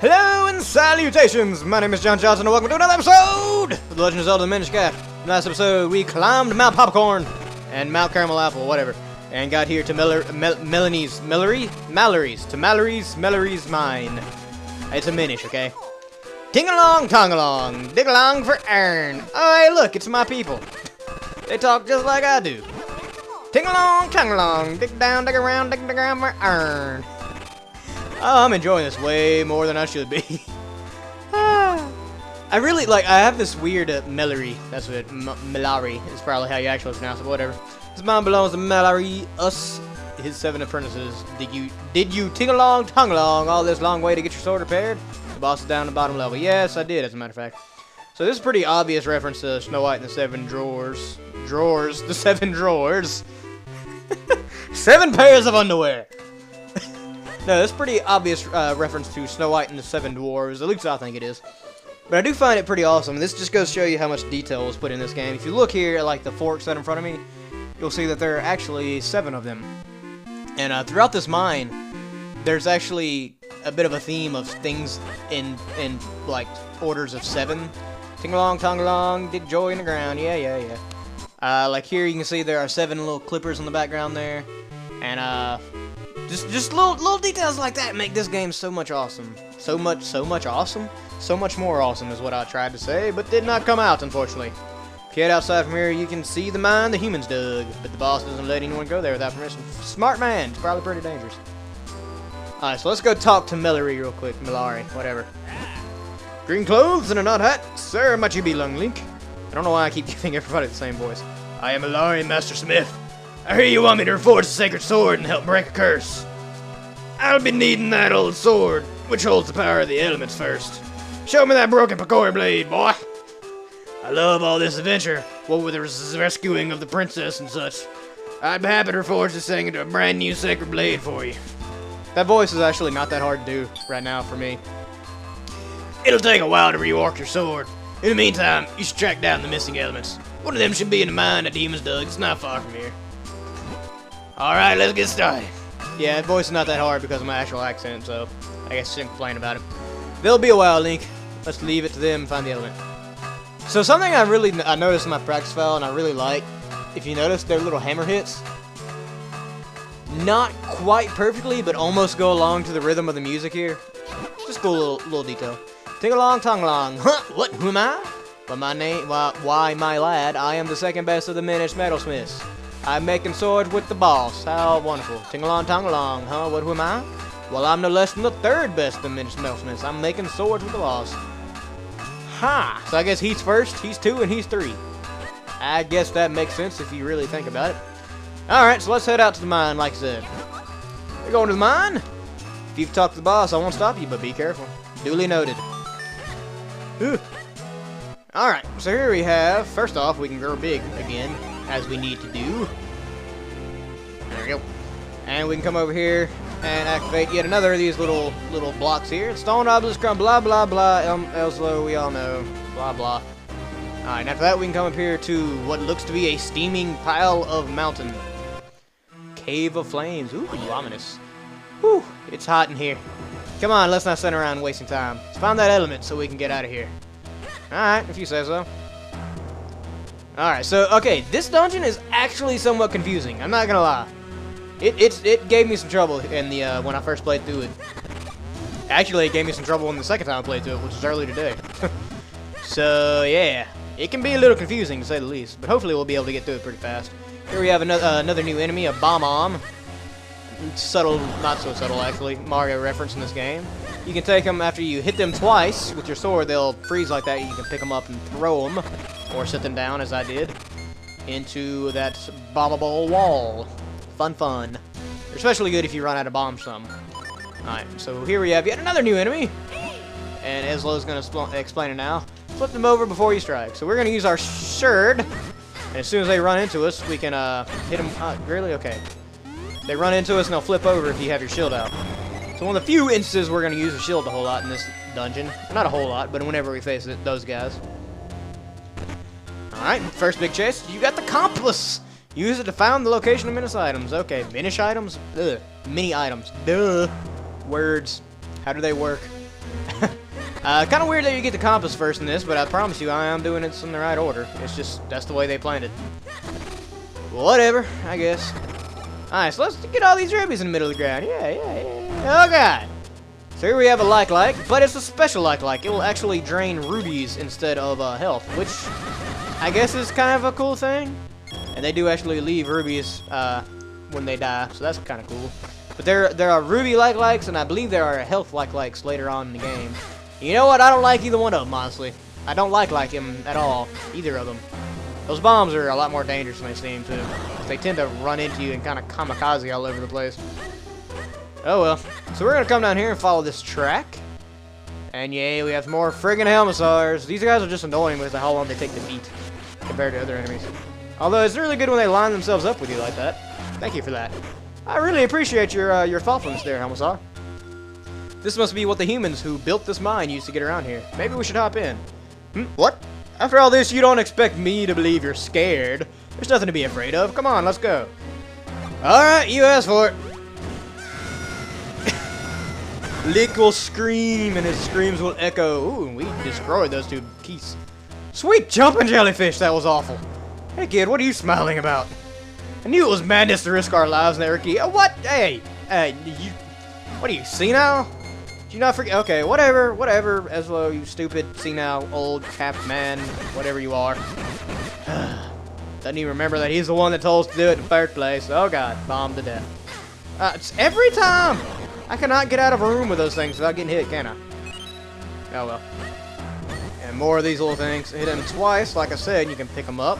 Hello and salutations! My name is John Johnson and welcome to another episode of The Legend of Zelda Minish Cap. In the last episode, we climbed Mount Popcorn and Mount Caramel Apple, whatever, and got here to Mallory's mine. It's a Minish, okay? Ting-along, tong-along, dig-along for Ern. Oh, hey, look, it's my people. They talk just like I do. Ting-along, tong-along, dig down, dig around, dig the ground for Ern. Oh, I'm enjoying this way more than I should be. I really, I have this weird Melari. That's what Melari is probably how you actually pronounce it, but whatever. This mine belongs to Melari, us, his 7 apprentices. Did you ting-along, tongue-along all this long way to get your sword repaired? The boss is down the bottom level. Yes, I did, as a matter of fact. So this is a pretty obvious reference to Snow White and the 7 drawers. The 7 drawers. 7 pairs of underwear. No, that's pretty obvious reference to Snow White and the 7 dwarves. At least I think it is. But I do find it pretty awesome. This just goes to show you how much detail was put in this game. If you look here at the forks set in front of me, you'll see that there are actually 7 of them. And throughout this mine, there's actually a bit of a theme of things in orders of 7. Ting-along, tong-along, dig joy in the ground. Yeah. Like here you can see there are 7 little clippers in the background there. And just little details like that make this game so much awesome. So much awesome? So much more awesome is what I tried to say, but did not come out, unfortunately. If you head outside from here, you can see the mine the humans dug, but the boss doesn't let anyone go there without permission. Smart man. It's probably pretty dangerous. Alright, so let's go talk to Melari real quick. Melari, whatever. Green clothes and a nut hat. Sir, might you be Lung Link? I don't know why I keep giving everybody the same voice. I am Melari, Master Smith. I hear you want me to reforge the sacred sword and help break a curse. I'll be needing that old sword, which holds the power of the elements first. Show me that broken Pacori blade, boy. I love all this adventure, what with the rescuing of the princess and such. I'd be happy to reforge this thing into a brand new sacred blade for you. That voice is actually not that hard to do right now for me. It'll take a while to rework your sword. In the meantime, you should track down the missing elements. One of them should be in the mine that demons dug. It's not far from here. Alright, let's get started. Yeah, that voice is not that hard because of my actual accent, so I guess I shouldn't complain about it. There'll be a while, Link. Let's leave it to them and find the element. So something I noticed in my practice file and I really like, if you notice their little hammer hits, not quite perfectly, but almost go along to the rhythm of the music here. Just a cool little detail. Ting-along, tong-along. Huh? What? Who am I? Well, my name, why, my lad, I am the second best of the Minish metalsmiths. I'm making swords with the boss. How wonderful. Ting-along, tong-along. Huh? What? Who am I? Well, I'm no less than the third best of the Minish metalsmiths. I'm making swords with the boss. Ha! So I guess he's first, he's 2, and he's 3. I guess that makes sense if you really think about it. Alright, so let's head out to the mine, like I said. We're going to the mine. If you've talked to the boss, I won't stop you, but be careful. Duly noted. Alright, so here we have, first off, we can grow big again, as we need to do. There we go. And we can come over here and activate yet another of these little blocks here. Stone obelisk, blah, blah, blah, Ezlo, we all know, blah, blah. Alright, after that we can come up here to what looks to be a steaming pile of mountain. Cave of Flames. Ooh, ominous. Whew, it's hot in here. Come on, let's not sit around wasting time. Let's find that element so we can get out of here. Alright, if you say so. Alright, so, okay, this dungeon is actually somewhat confusing. I'm not gonna lie. It gave me some trouble in the, when I first played through it. Actually, it gave me some trouble in the second time I played through it, which was earlier today. So, yeah. It can be a little confusing, to say the least. But hopefully we'll be able to get through it pretty fast. Here we have another new enemy, a Bomb-Omb. Subtle, not so subtle, actually. Mario reference in this game. You can take them after you hit them twice with your sword. They'll freeze like that. You can pick them up and throw them, or set them down, as I did, into that bombable wall. Fun. They're especially good if you run out of bombs some. Alright, so here we have yet another new enemy. And Ezlo's going to explain it now. Flip them over before you strike. So we're going to use our sword. And as soon as they run into us, we can hit them. Really? Okay. They run into us and they'll flip over if you have your shield out. So one of the few instances we're going to use a shield a whole lot in this dungeon. Not a whole lot, but whenever we face those guys. Alright, first big chase. You got the compass. Use it to find the location of Minish items. Okay, Minish items? Ugh. Mini items. Duh. Words. How do they work? Kind of weird that you get the compass first in this, but I promise you I am doing it in the right order. It's just, that's the way they planned it. Whatever, I guess. Alright, so let's get all these rubies in the middle of the ground. Yeah. Oh, God. So here we have a like, but it's a special like. It will actually drain rubies instead of health, which I guess is kind of a cool thing. And they do actually leave rubies when they die, so that's kind of cool. But there are ruby like-likes, and I believe there are health like-likes later on in the game. You know what? I don't like either one of them, honestly. I don't like him at all, either of them. Those bombs are a lot more dangerous than they seem to. They tend to run into you and kind of kamikaze all over the place. Oh well. So we're going to come down here and follow this track. And yay, we have more friggin' Helmsars. These guys are just annoying with how long they take to beat compared to other enemies. Although it's really good when they line themselves up with you like that. Thank you for that. I really appreciate your thoughtfulness there, Helmsar. This must be what the humans who built this mine used to get around here. Maybe we should hop in. What? After all this, you don't expect me to believe you're scared. There's nothing to be afraid of. Come on, let's go. Alright, you asked for it. Lick will scream, and his screams will echo. Ooh, and we destroyed those two keys. Sweet jumping jellyfish, that was awful. Hey kid, what are you smiling about? I knew it was madness to risk our lives in that key. What? Hey, you... What are you, senile? Did you not forget? Okay, whatever, Ezlo, you stupid, senile, old, capped man, whatever you are. Doesn't even remember that he's the one that told us to do it in the first place. Oh god, bombed to death. It's every time! I cannot get out of a room with those things without getting hit, can I? Oh well. And more of these little things. Hit them twice, like I said, you can pick them up.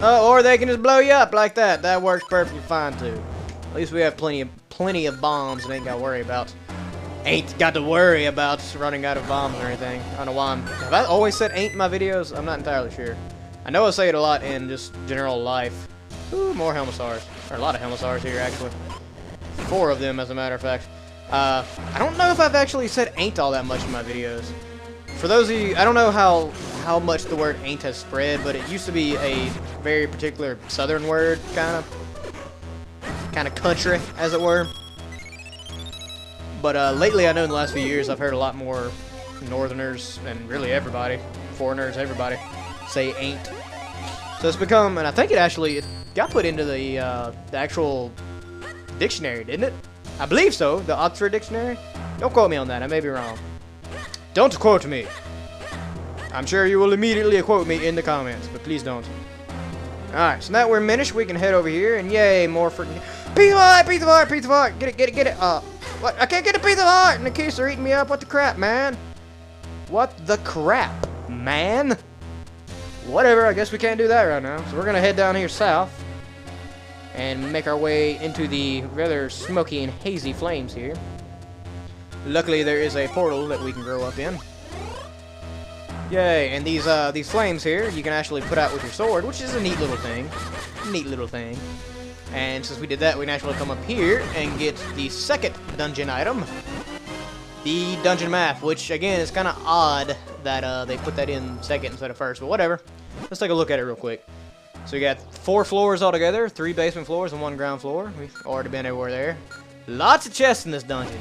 Or they can just blow you up like that. That works perfectly fine too. At least we have plenty of bombs and ain't got to worry about running out of bombs or anything. I don't know why have I always said ain't in my videos? I'm not entirely sure. I know I say it a lot in just general life. Ooh, more Helmsars. Or a lot of Helmsars here actually. 4 of them as a matter of fact. I don't know if I've actually said ain't all that much in my videos. For those of you, I don't know how much the word ain't has spread, but it used to be a very particular southern word, kind of country, as it were. But lately, I know in the last few years, I've heard a lot more northerners, and really everybody, foreigners, everybody, say ain't. So it's become, and I think it got put into the actual dictionary, didn't it? I believe so, the Oxford Dictionary. Don't quote me on that, I may be wrong. Don't quote me. I'm sure you will immediately quote me in the comments, but please don't. Alright, so now we're Minish, we can head over here, and yay, more freaking... Piece of heart! Get it! What? I can't get a piece of heart, and the keys are eating me up. What the crap, man? What the crap, man? Whatever, I guess we can't do that right now. So we're gonna head down here south, and make our way into the rather smoky and hazy flames here. Luckily, there is a portal that we can grow up in. Yay, and these flames here, you can actually put out with your sword, which is a neat little thing. And since we did that, we can actually come up here and get the second dungeon item. The dungeon map, which, again, is kind of odd that they put that in second instead of first, but whatever. Let's take a look at it real quick. So we got 4 floors altogether, 3 basement floors and 1 ground floor. We've already been everywhere there. Lots of chests in this dungeon.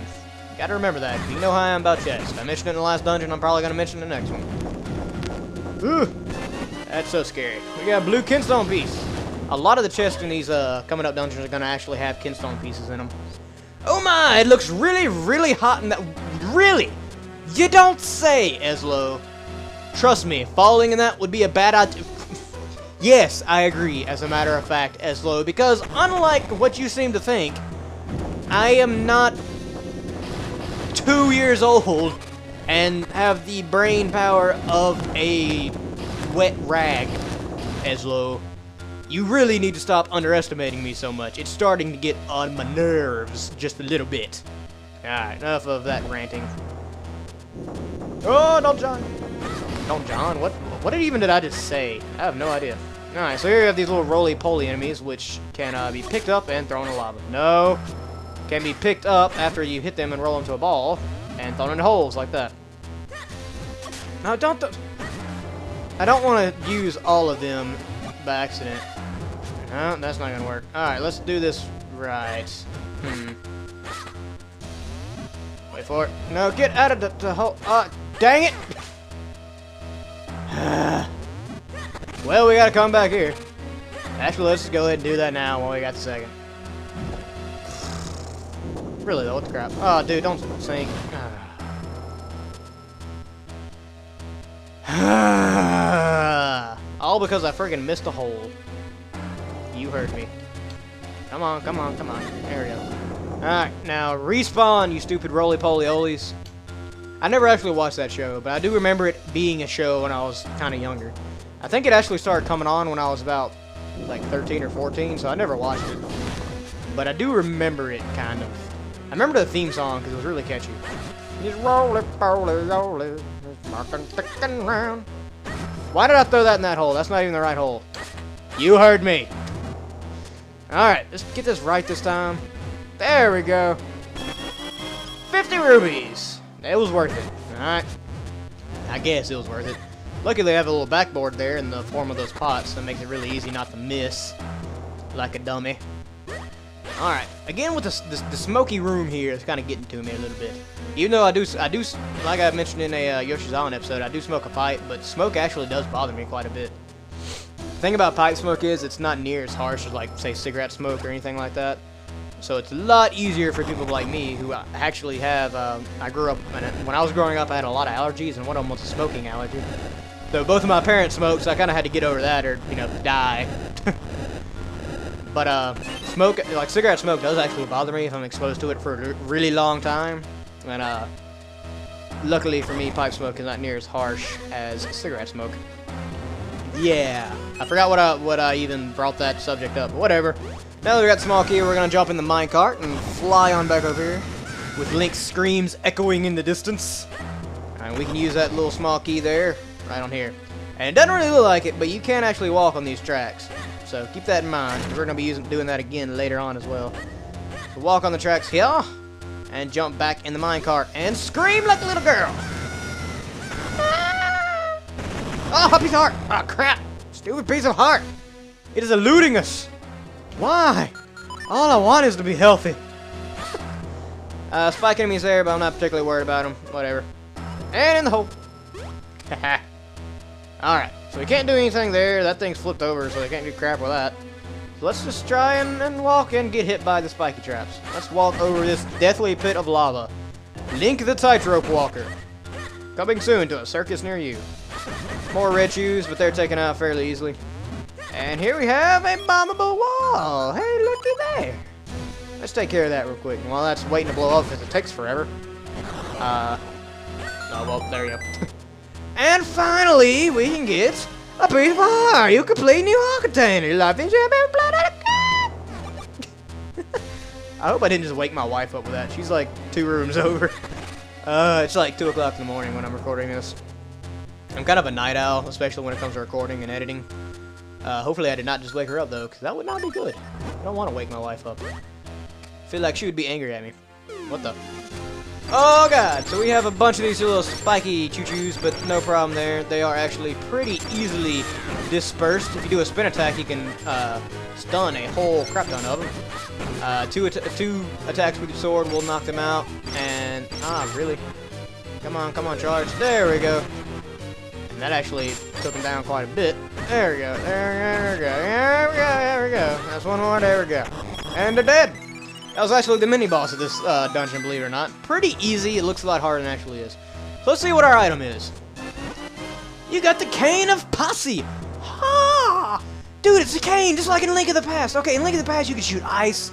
Gotta remember that. You know how I am about chests. I mentioned it in the last dungeon, I'm probably gonna mention it in the next one. Ooh, that's so scary. We got a blue kinstone piece. A lot of the chests in these coming up dungeons are gonna actually have kinstone pieces in them. Oh my, it looks really, really hot in that. Really? You don't say, Ezlo. Trust me, falling in that would be a bad idea. Yes, I agree, as a matter of fact, Ezlo, because unlike what you seem to think, I am not 2 years old and have the brain power of a wet rag, Ezlo. You really need to stop underestimating me so much. It's starting to get on my nerves just a little bit. Alright, enough of that ranting. Oh, don't John. Don't John? What even did I just say? I have no idea. Alright, so here you have these little roly-poly enemies, which can be picked up and thrown in lava. No. Can be picked up after you hit them and roll them to a ball, and thrown into holes like that. No, don't. I don't want to use all of them by accident. No, that's not gonna work. Alright, let's do this right. With for it. No, get out of the hole. Dang it! Well, we gotta come back here. Actually, let's just go ahead and do that now while we got the second. Really though, what the crap? Oh, dude, don't sink. All because I friggin' missed a hole. You heard me. Come on, come on, come on. There we go. Alright, now respawn, you stupid roly-poly-olies. I never actually watched that show, but I do remember it being a show when I was kind of younger. I think it actually started coming on when I was about, like, 13 or 14, so I never watched it. But I do remember it, kind of. I remember the theme song, because it was really catchy. Just roly-poly-olies, rockin' tickin' round. Why did I throw that in that hole? That's not even the right hole. You heard me. Alright, let's get this right this time. There we go. 50 rubies. It was worth it. Alright. I guess it was worth it. Luckily, they have a little backboard there in the form of those pots that makes it really easy not to miss. Like a dummy. Alright. Again, with the smoky room here, it's kind of getting to me a little bit. Even though I do, like I mentioned in a Yoshi's Island episode, I do smoke a pipe, but smoke actually does bother me quite a bit. The thing about pipe smoke is it's not near as harsh as, like, say, cigarette smoke or anything like that. So it's a lot easier for people like me who actually have, I grew up, when I was growing up, I had a lot of allergies, and one of them was a smoking allergy. So both of my parents smoked, so I kind of had to get over that or, you know, die. But, smoke, like, cigarette smoke does actually bother me if I'm exposed to it for a really long time. And, luckily for me, pipe smoke is not near as harsh as cigarette smoke. Yeah, I forgot what I even brought that subject up, but whatever. Now that we got the small key, we're gonna jump in the minecart and fly on back over here, with Link's screams echoing in the distance. And we can use that little small key there, right on here. And it doesn't really look like it, but you can actually walk on these tracks. So keep that in mind, because we're gonna be doing that again later on as well. So walk on the tracks here, and jump back in the minecart, and scream like a little girl. Oh, piece of heart! Oh, crap! Stupid piece of heart! It is eluding us! Why? All I want is to be healthy. Spike enemies there, but I'm not particularly worried about them. Whatever. And in the hole. Alright, so we can't do anything there. That thing's flipped over, so they can't do crap with that. So let's just try and walk and get hit by the spiky traps. Let's walk over this deathly pit of lava. Link the tightrope walker. Coming soon to a circus near you. More red shoes, but they're taken out fairly easily. And here we have a bombable wall. Hey, looky there. Let's take care of that real quick. While that's waiting to blow up because it takes forever. Oh, well, there you go. And finally, we can get a piece of heart. You complete new heart container. Life is blood out of God. I hope I didn't just wake my wife up with that. She's like 2 rooms over. It's like 2 o'clock in the morning when I'm recording this. I'm kind of a night owl, especially when it comes to recording and editing. Hopefully I did not just wake her up, though, because that would not be good. I don't want to wake my wife up. I feel like she would be angry at me. What the? Oh, God. So we have a bunch of these little spiky choo-choos, but no problem there. They are actually pretty easily dispersed. If you do a spin attack, you can stun a whole crap ton of them. Two attacks with your sword will knock them out. And, really? Come on, charge. There we go. And that actually took them down quite a bit. There we go. There we go. There we go. That's one more. There we go. And they're dead. That was actually the mini-boss of this dungeon, believe it or not. Pretty easy. It looks a lot harder than it actually is. So let's see what our item is. You got the Cane of Pacci. Ha! Dude, it's a cane, just like in Link of the Past. Okay, in Link of the Past, you can shoot ice,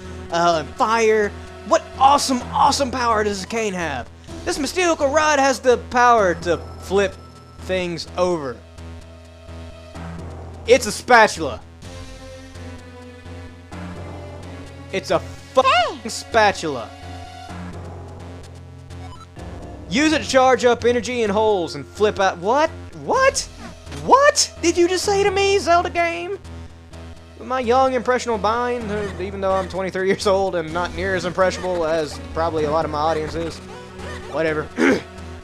fire. What awesome, awesome power does this cane have? This mystical rod has the power to flip things over. It's a spatula. It's a fucking spatula. Use it to charge up energy in holes and flip out. What? What? What did you just say to me, Zelda game? With my young, impressionable mind, even though I'm 23 years old and not near as impressionable as probably a lot of my audience is. Whatever.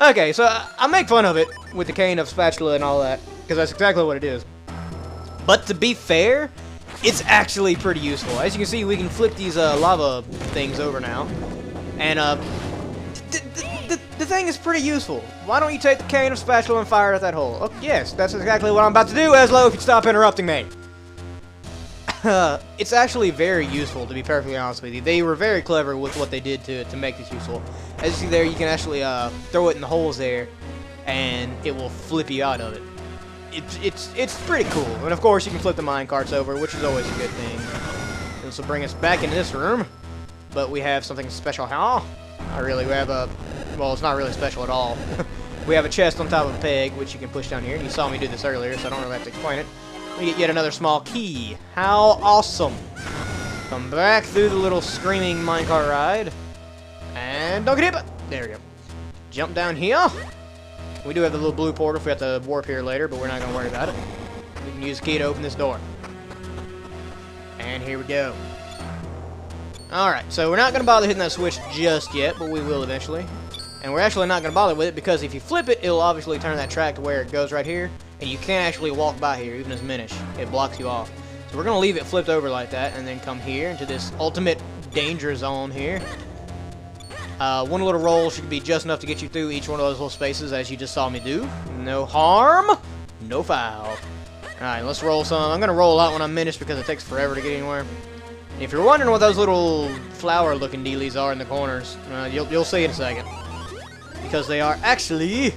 Okay, so I make fun of it with the cane of spatula and all that, because that's exactly what it is. But to be fair, it's actually pretty useful. As you can see, we can flip these lava things over now. And thing is pretty useful. Why don't you take the cane of spatula and fire it at that hole? Oh, yes, that's exactly what I'm about to do, Ezlo, if you stop interrupting me. It's actually very useful, to be perfectly honest with you. They were very clever with what they did to make this useful. As you see there, you can actually throw it in the holes there, and it will flip you out of it. It's pretty cool. And of course, you can flip the minecarts over, which is always a good thing. This will bring us back into this room, but we have something special here. Not really. We have a... Well, it's not really special at all. We have a chest on top of a peg, which you can push down here. And you saw me do this earlier, so I don't really have to explain it. We get yet another small key. How awesome. Come back through the little screaming minecart ride. And don't get hit. There we go. Jump down here. We do have the little blue portal if we have to warp here later, but we're not going to worry about it. We can use the key to open this door. And here we go. Alright, so we're not going to bother hitting that switch just yet, but we will eventually. And we're actually not going to bother with it because if you flip it, it'll obviously turn that track to where it goes right here. And you can't actually walk by here, even as Minish. It blocks you off. So we're going to leave it flipped over like that and then come here into this ultimate danger zone here. One little roll should be just enough to get you through each one of those little spaces as you just saw me do. No harm, no foul. Alright, let's roll some. I'm going to roll out when I'm Minish because it takes forever to get anywhere. If you're wondering what those little flower-looking dealies are in the corners, you'll see in a second. Because they are actually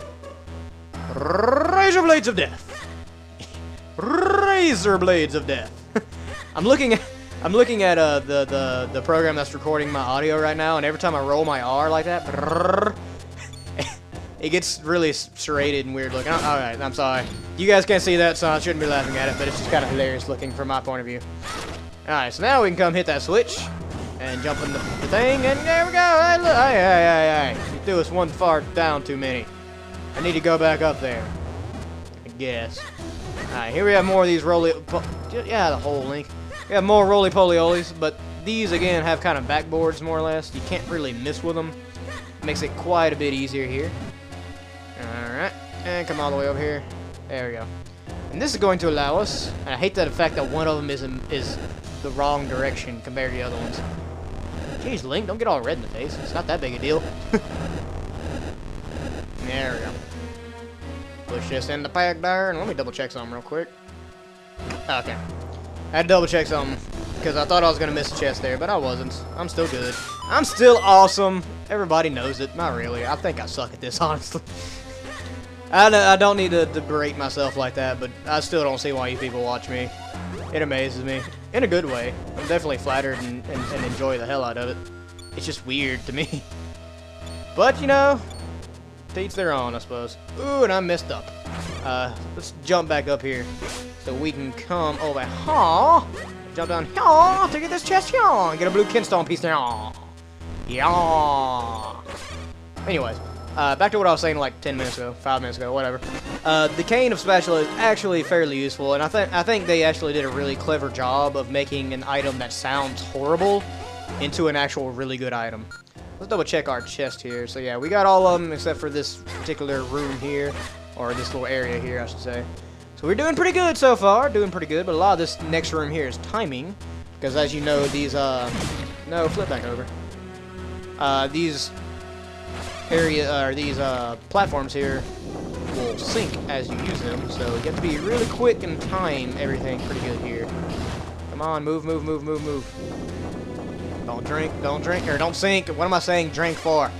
razor blades of death. Razor blades of death. I'm looking at the program that's recording my audio right now, and every time I roll my R like that, it gets really serrated and weird looking. Alright, I'm sorry. You guys can't see that, so I shouldn't be laughing at it, but it's just kind of hilarious looking from my point of view. Alright, so now we can come hit that switch and jump in the thing, and there we go. Hey, look. Hey. You threw us one far down too many. I need to go back up there, I guess. Alright, here we have more of these yeah, the whole link. We have more roly-poly-olies, but these, again, have kind of backboards, more or less. You can't really miss with them. Makes it quite a bit easier here. Alright, and come all the way over here. There we go. And this is going to allow us, and I hate the fact that one of them is the wrong direction compared to the other ones. Jeez, Link, don't get all red in the face. It's not that big a deal. There we go. Push this in the pack there, and let me double check something real quick. Okay. I had to double check something, because I thought I was going to miss a chest there, but I wasn't. I'm still good. I'm still awesome. Everybody knows it. Not really. I think I suck at this, honestly. I don't need to berate myself like that, but I still don't see why you people watch me. It amazes me. In a good way. I'm definitely flattered and enjoy the hell out of it. It's just weird to me. But, you know, to each their own, I suppose. Ooh, and I messed up. Let's jump back up here so we can come over here. Jump down here to get this chest here and get a blue kinstone piece there. Yeah. Anyways. Back to what I was saying like 10 minutes ago, 5 minutes ago, whatever. The cane of spatula is actually fairly useful, and I think they actually did a really clever job of making an item that sounds horrible into an actual really good item. Let's double check our chest here. So yeah, we got all of them except for this particular room here, or this little area here, I should say. So we're doing pretty good so far, doing pretty good, but a lot of this next room here is timing, because as you know, these, no, flip back over. These platforms here will sink as you use them, so you have to be really quick and time everything pretty good here. Come on, move. Don't drink, or don't sink. What am I saying drink for?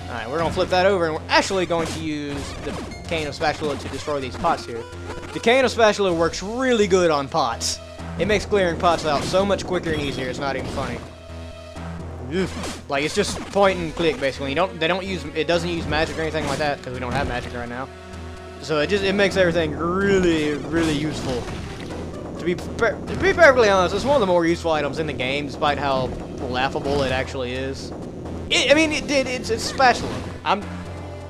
Alright, we're going to flip that over, and we're actually going to use the cane of spatula to destroy these pots here. The cane of spatula works really good on pots. It makes clearing pots out so much quicker and easier, it's not even funny. Like, it's just point and click, basically. It doesn't use magic or anything like that, because we don't have magic right now. So it makes everything really, really useful. To be perfectly honest, it's one of the more useful items in the game, despite how laughable it actually is. It's spatula.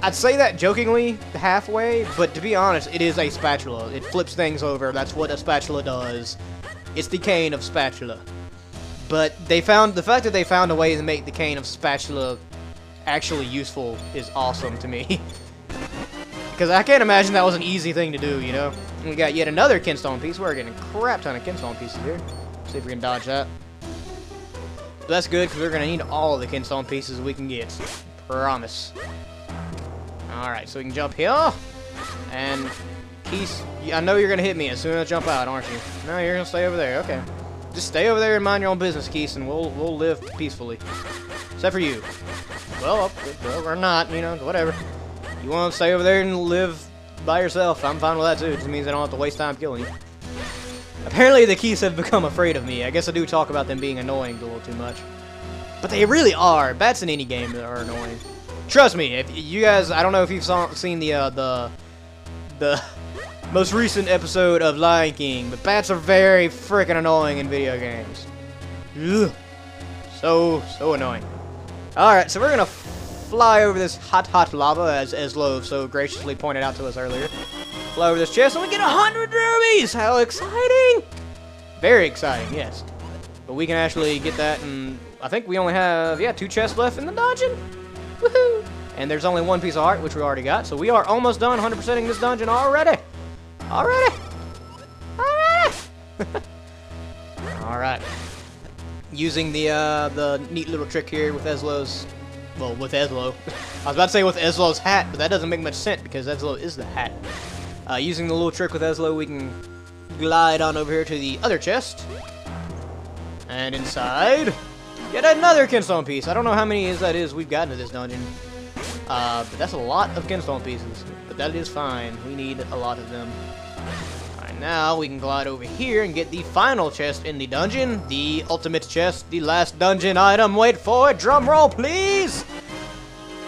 I'd say that jokingly, halfway, but to be honest, it is a spatula. It flips things over. That's what a spatula does. It's the cane of spatula. But the fact that they found a way to make the cane of spatula actually useful is awesome to me. Because I can't imagine that was an easy thing to do, you know? And we got yet another kinstone piece. We're getting a crap ton of kinstone pieces here. See if we can dodge that. But that's good, because we're going to need all of the kinstone pieces we can get. Promise. Alright, so we can jump here. And Keith, I know you're gonna hit me as soon as I jump out, aren't you? No, you're gonna stay over there. Okay. Just stay over there and mind your own business, Keith, and we'll live peacefully. Except for you. Well, or not, you know, whatever. You want to stay over there and live by yourself, I'm fine with that too. It just means I don't have to waste time killing you. Apparently the Keiths have become afraid of me. I guess I do talk about them being annoying a little too much. But they really are. Bats in any game are annoying. Trust me, if you guys, I don't know if you've seen the most recent episode of Lion King, but bats are very freaking annoying in video games. Ugh. So annoying. Alright, so we're gonna fly over this hot lava, as Ezlo so graciously pointed out to us earlier. Fly over this chest and we get 100 rubies! How exciting! Very exciting, yes. But we can actually get that, and I think we only have, yeah, 2 chests left in the dungeon. Woohoo! And there's only 1 piece of heart, which we already got, so we are almost done 100%ing this dungeon already! Alright! Alright. Using the neat little trick here with Ezlo's, well, with Ezlo. I was about to say with Ezlo's hat, but that doesn't make much sense because Ezlo is the hat. Using the little trick with Ezlo, we can glide on over here to the other chest. And inside, get another Kinstone piece. I don't know how many that is we've gotten to this dungeon. But that's a lot of Kinstone pieces. But that is fine. We need a lot of them. Alright, now we can glide over here and get the final chest in the dungeon. The ultimate chest, the last dungeon item. Wait for it. Drum roll, please.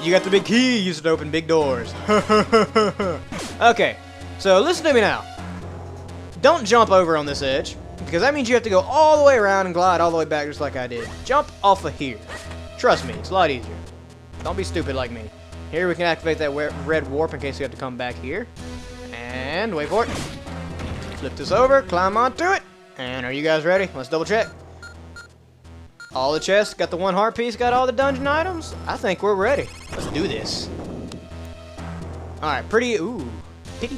You got the big key. Use it to open big doors. Okay, so listen to me now. Don't jump over on this edge, because that means you have to go all the way around and glide all the way back just like I did. Jump off of here. Trust me, it's a lot easier. Don't be stupid like me. Here we can activate that red warp in case you have to come back here. And wait for it. Flip this over, climb onto it. And are you guys ready? Let's double check. All the chests, got the 1 heart piece, got all the dungeon items. I think we're ready. Let's do this. Alright, pretty, ooh. Pity.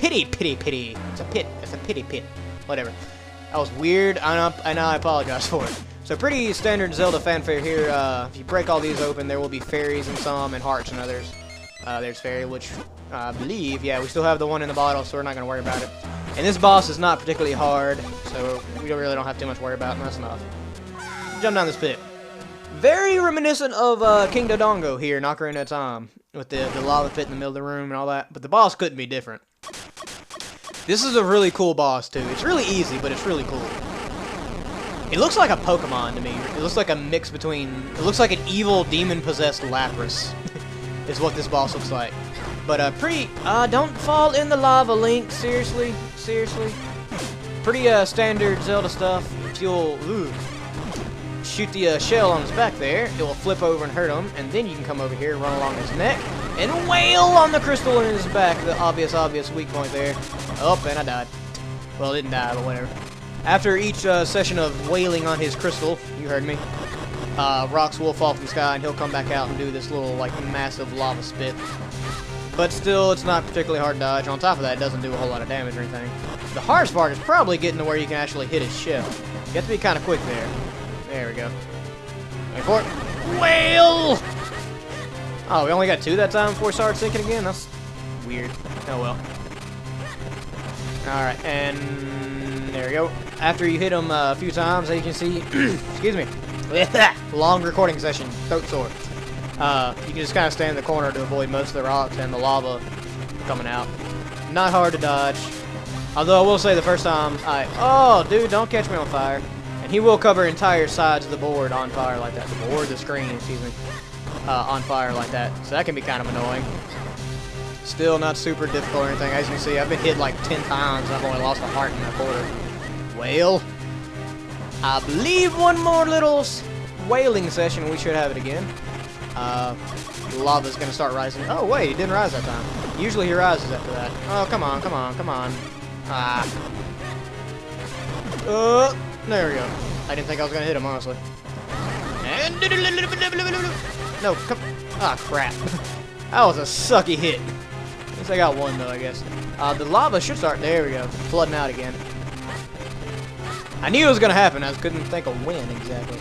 It's a pit. It's a pity pit. Whatever. That was weird, and I apologize for it. So pretty standard Zelda fanfare here. If you break all these open, there will be fairies in some and hearts in others. There's fairy, which I believe, yeah, we still have the 1 in the bottle, so we're not going to worry about it. And this boss is not particularly hard, so we really don't have too much to worry about, and that's enough. Jump down this pit. Very reminiscent of King Dodongo here, Ocarina of Time, with the lava pit in the middle of the room and all that, but the boss couldn't be different. This is a really cool boss, too. It's really easy, but it's really cool. It looks like a Pokemon to me. It looks like a mix between... It looks like an evil, demon-possessed Lapras, is what this boss looks like. But, pretty... don't fall in the lava, Link. Seriously. Seriously. Pretty, standard Zelda stuff. If you'll... Ooh, shoot the shell on his back there, it will flip over and hurt him, and then you can come over here, run along his neck, and wail on the crystal in his back, the obvious weak point there. Oh, and I died. Well, I didn't die, but whatever. After each session of wailing on his crystal, you heard me, rocks will fall from the sky, and he'll come back out and do this little, like, massive lava spit. But still, it's not particularly hard to dodge. On top of that, it doesn't do a whole lot of damage or anything. The hardest part is probably getting to where you can actually hit his shell. You have to be kind of quick there. There we go. Wait for it. Whale! Oh, we only got 2 that time before we started sinking again? That's weird. Oh well. Alright, and there we go. After you hit him a few times, as you can see, excuse me, long recording session, throat sore. You can just kind of stand in the corner to avoid most of the rocks and the lava coming out. Not hard to dodge. Although I will say the first time oh, dude, don't catch me on fire. And he will cover entire sides of the board on fire like that. The board, the screen, excuse me, on fire like that. So that can be kind of annoying. Still not super difficult or anything. As you can see, I've been hit like 10 times and I've only lost a heart in that quarter. Well, I believe 1 more little wailing session and we should have it again. Lava's gonna start rising. Oh wait, he didn't rise that time. Usually he rises after that. Oh, come on, come on, come on. There we go. I didn't think I was gonna hit him, honestly. And no, come. Ah, crap. That was a sucky hit. At least I got 1 though, I guess. The lava should start. There we go. Flooding out again. I knew it was gonna happen. I just couldn't think of when exactly.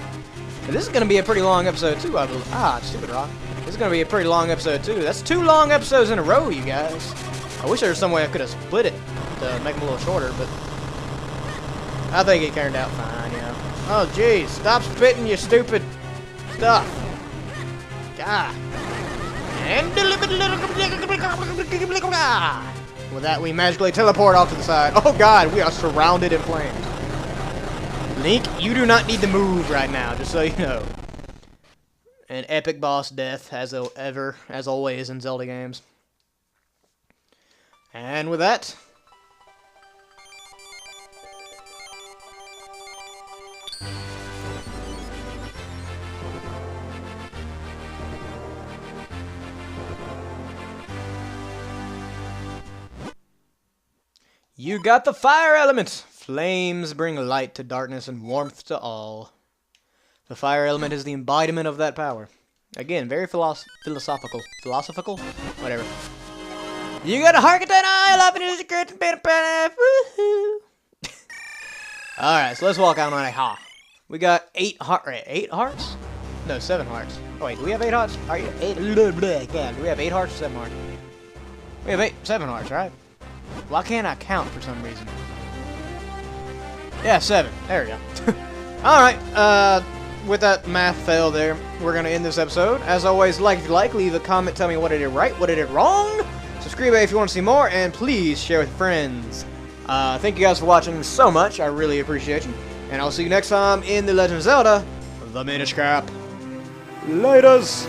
But this is gonna be a pretty long episode too, I believe. Ah, stupid rock. This is gonna be a pretty long episode too. That's 2 long episodes in a row, you guys. I wish there was some way I could have split it to make them a little shorter, but I think it turned out fine, you know. Oh, jeez. Stop spitting, you stupid stuff. God. And with that, we magically teleport off to the side. Oh, God, we are surrounded in flames. Link, you do not need to move right now, just so you know. An epic boss death, as always in Zelda games. And with that, you got the fire element. Flames bring light to darkness and warmth to all. The fire element is the embodiment of that power. Again, very philosophical. Philosophical? Whatever. You got a heart attack. I love it. It's a great bit of woohoo. Alright, so let's walk out on a ha. We got 8 hearts? No, 7 hearts. Oh wait, do we have 8 hearts? Are you 8? God, do we have 8 hearts or 7 hearts? We have 7 hearts, right? Why can't I count for some reason? Yeah, 7. There we go. Alright, with that math fail there, we're going to end this episode. As always, like if you like, leave a comment, tell me what I did right, what I did wrong. Subscribe if you want to see more, and please share with friends. Thank you guys for watching so much. I really appreciate you. And I'll see you next time in The Legend of Zelda, the Minish Cap. Laters!